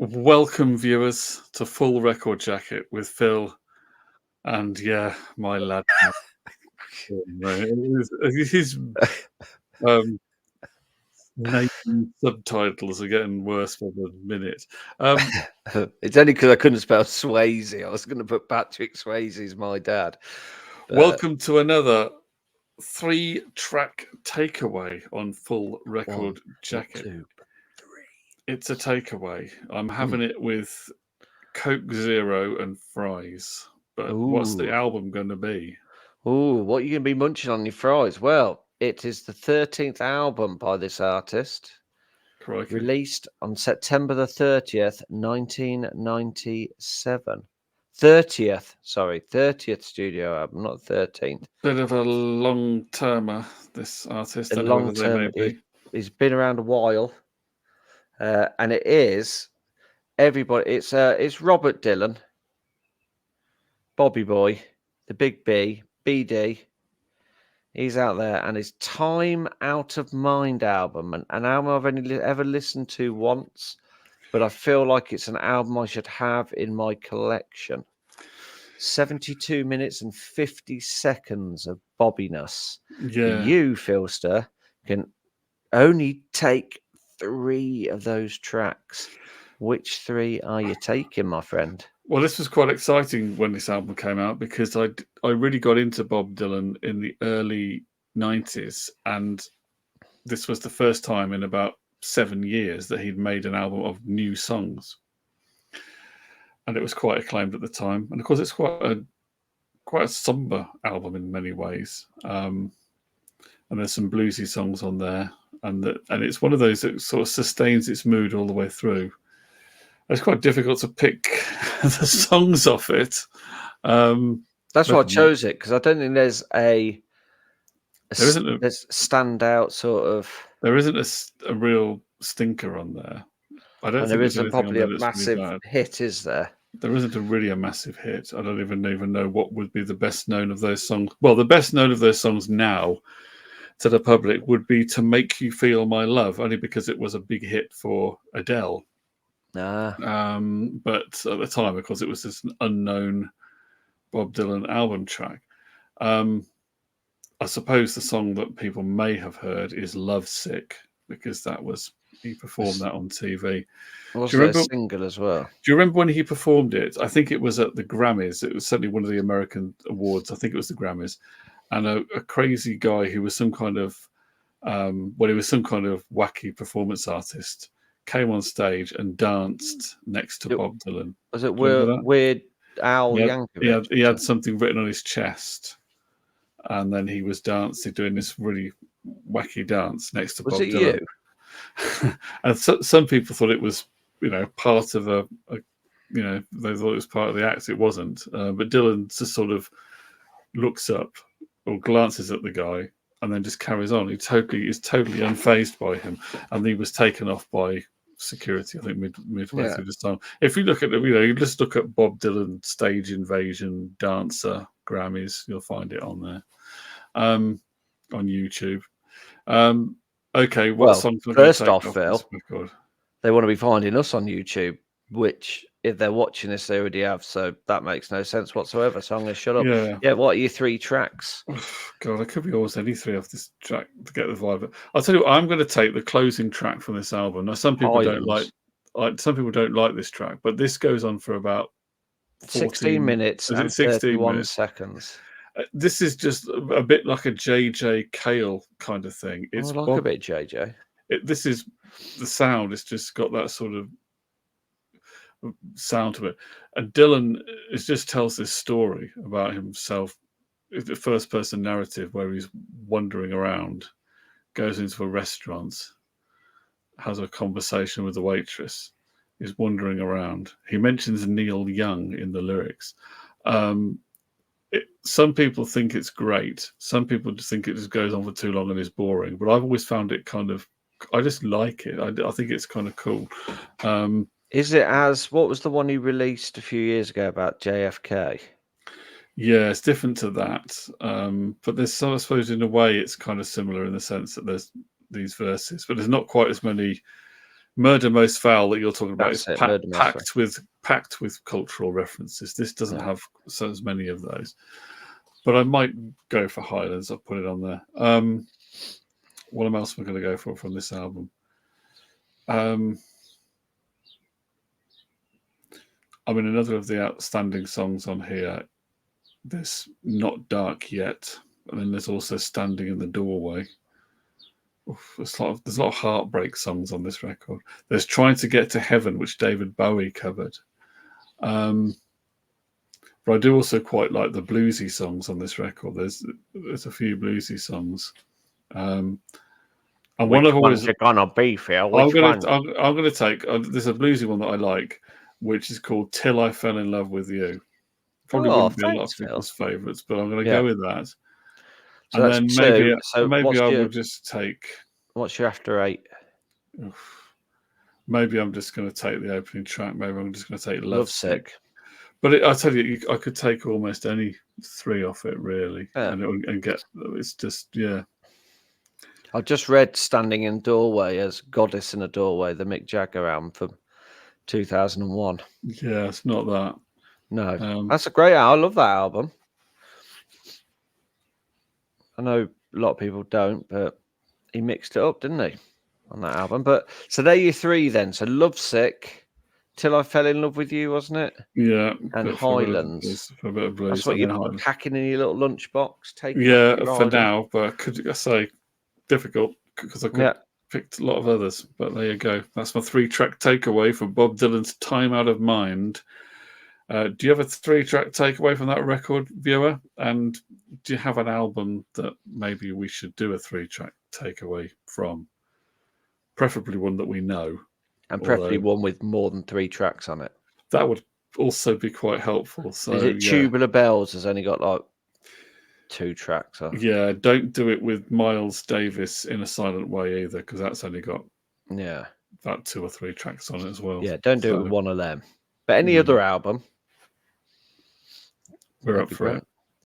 Welcome, viewers, to Full Record Jacket with Phil and, my lad. His name subtitles are getting worse by the minute. It's only because I couldn't spell Swayze. I was going to put Patrick Swayze as my dad. Welcome to another 3-track takeaway on Full Record Jacket. 1, 2, 3. It's a takeaway. I'm having it with Coke Zero and fries. But what's the album going to be? Ooh, what are you going to be munching on your fries? Well, it is the 13th album by this artist. Crikey. Released on September the 30th, 1997. 30th studio album, not 13th. Bit of a long-termer, this artist. A long-term. He's been around a while. And it is everybody. It's Robert Dylan, Bobby Boy, the Big B, BD. He's out there, and his Time Out of Mind album, an album I've only ever listened to once, but I feel like it's an album I should have in my collection. 72 minutes and 50 seconds of bobbiness. Yeah. You, Philster, can only take 3 of those tracks. Which 3 are you taking, my friend? Well, this was quite exciting when this album came out because I really got into Bob Dylan in the early 90s, and this was the first time in about 7 years that he'd made an album of new songs. And it was quite acclaimed at the time. And of course, it's quite a somber album in many ways. And there's some bluesy songs on there, and it's one of those that sort of sustains its mood all the way through. It's quite difficult to pick the songs off it. That's why I chose it, because I don't think there's there's standout sort of. There isn't a real stinker on there. I don't think there isn't probably a massive hit, is there? There isn't really a massive hit. I don't even know what would be the best known of those songs. Well, the best known of those songs now to the public would be "To Make You Feel My Love," only because it was a big hit for Adele. But at the time, of course, it was just an unknown Bob Dylan album track. I suppose the song that people may have heard is "Lovesick," because he performed that on TV. Was there a single as well? Do you remember when he performed it? I think it was at the Grammys. It was certainly one of the American awards. I think it was the Grammys. And a crazy guy who was some kind of wacky performance artist came on stage and danced next to Bob Dylan. Was it Weird Al Yankovic? He had something written on his chest, and then he was doing this really wacky dance next to Bob Dylan. You? And some people thought it was, part of they thought it was part of the act. It wasn't. But Dylan just sort of looks up or glances at the guy and then just carries on. He is totally unfazed by him, and he was taken off by security, I think, midway through the song. If you look at you just look at Bob Dylan stage invasion dancer Grammys, you'll find it on there, on YouTube. Okay, what song? First off, Phil, they want to be finding us on YouTube, which if they're watching this, they already have. So that makes no sense whatsoever. So I'm going to shut up. Yeah. What are your 3 tracks? God, I could be almost any 3 off this track to get the vibe. I'll tell you what, I'm going to take the closing track from this album. Now, some people don't like this track, but this goes on for about 16 minutes and 31 seconds. This is just a bit like a JJ Cale kind of thing. It's like a bit JJ. This is the sound. It's just got that sort of sound to it. And Dylan just tells this story about himself. It's the first person narrative where he's wandering around, goes into a restaurant, has a conversation with the waitress, is wandering around. He mentions Neil Young in the lyrics. Some people think it's great. Some people just think it just goes on for too long and is boring. But I've always found it I just like it. I think it's kind of cool. Is it what was the one he released a few years ago about JFK? Yeah, it's different to that. But there's I suppose in a way it's kind of similar in the sense that there's these verses, but there's not quite as many Murder Most Foul that you're talking about is That's it. Murder Most Foul. packed with cultural references. This doesn't Yeah. have so as many of those. But I might go for Highlands. I'll put it on there. What else am I going to go for from this album? I mean, another of the outstanding songs on here, there's Not Dark Yet, and then there's also Standing in the Doorway. Oof, there's a lot of heartbreak songs on this record. There's Trying to Get to Heaven, which David Bowie covered. But I do also quite like the bluesy songs on this record. There's a few bluesy songs. And Which one's it gonna be, Phil? Which one? I'm gonna take. There's a bluesy one that I like, which is called "Till I Fell in Love with You." Probably wouldn't be a lot of people's favourites, but I'm going to go with that. So and that's then two. maybe I will just take. What's your after 8? Maybe I'm just going to take the opening track. Maybe I'm just going to take Lovesick. But I tell you, I could take almost any 3 off it, really, yeah. and get. It's just I just read "Standing in Doorway" as "Goddess in a Doorway," the Mick Jagger album from 2001. Yeah, it's not that. No, that's a great album. I love that album. I know a lot of people don't, but he mixed it up, didn't he, on that album? But so there you 3 then. So Lovesick, Till I Fell in Love with You, wasn't it? Yeah, and Highlands. For a bit of blues. That's what you're packing in your little lunchbox. For now, but could I say difficult because I could picked a lot of others. But there you go. That's my 3-track takeaway from Bob Dylan's "Time Out of Mind." Do you have a 3-track takeaway from that record, viewer? And do you have an album that maybe we should do a 3-track takeaway from? Preferably one that we know. And preferably one with more than 3 tracks on it. That would also be quite helpful. So, is it Tubular Bells has only got like 2 tracks on? Yeah, don't do it with Miles Davis in a Silent Way either, because that's only got about 2 or 3 tracks on it as well. Yeah, don't do it with one of them. But any other album, we're up for it.